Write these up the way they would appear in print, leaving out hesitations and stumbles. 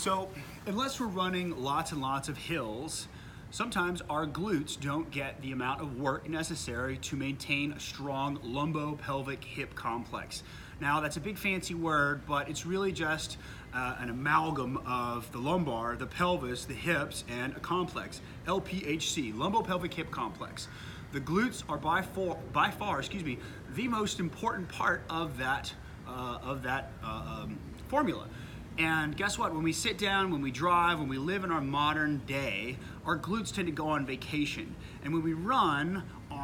So unless we're running lots and lots of hills, sometimes our glutes don't get the amount of work necessary to maintain a strong lumbopelvic hip complex. Now that's a big fancy word, but it's really just an amalgam of the lumbar, the pelvis, the hips, and a complex, LPHC, lumbopelvic hip complex. The glutes are by far, the most important part of that formula. And guess what? When we sit down, when we drive, when we live in our modern day, our glutes tend to go on vacation. And when we run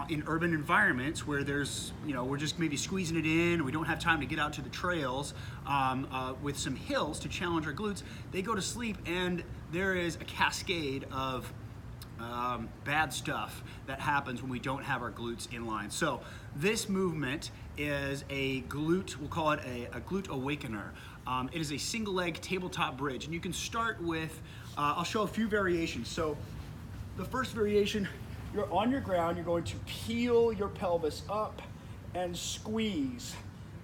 in urban environments where there's, we're just maybe squeezing it in, and we don't have time to get out to the trails with some hills to challenge our glutes, they go to sleep, and there is a cascade of bad stuff that happens when we don't have our glutes in line. So this movement is a glute, we'll call it a glute awakener. It is a single leg tabletop bridge, and you can start with, I'll show a few variations. So the first variation, you're on your ground, you're going to peel your pelvis up and squeeze.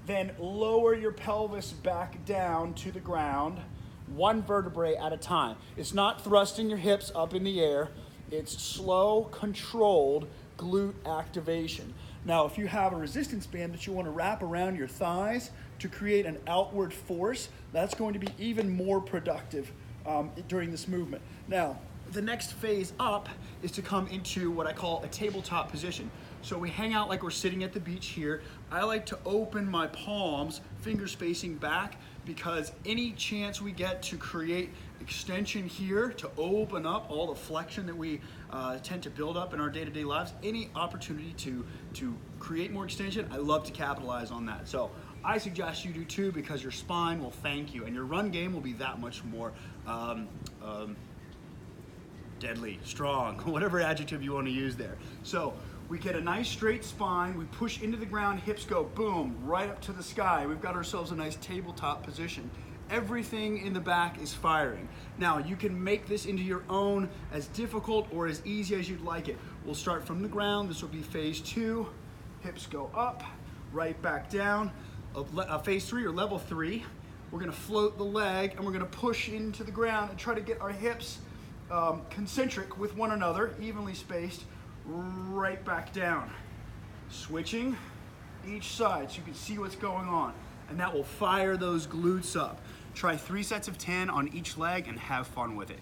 Then lower your pelvis back down to the ground, one vertebrae at a time. It's not thrusting your hips up in the air. It's slow, controlled glute activation. Now, if you have a resistance band that you want to wrap around your thighs to create an outward force, that's going to be even more productive during this movement. Now, the next phase up is to come into what I call a tabletop position. So we hang out like we're sitting at the beach here. I like to open my palms, fingers facing back, because any chance we get to create extension here, to open up all the flexion that we tend to build up in our day-to-day lives, any opportunity to create more extension, I love to capitalize on that. So I suggest you do too, because your spine will thank you, and your run game will be that much more deadly, strong, whatever adjective you want to use there. So we get a nice straight spine, we push into the ground, hips go boom, right up to the sky. We've got ourselves a nice tabletop position. Everything in the back is firing. Now you can make this into your own, as difficult or as easy as you'd like it. We'll start from the ground. This will be phase 2. Hips go up, right back down. Phase 3 or level 3, we're gonna float the leg and we're gonna push into the ground and try to get our hips concentric with one another, evenly spaced, right back down. Switching each side so you can see what's going on, and that will fire those glutes up. Try 3 sets of 10 on each leg and have fun with it.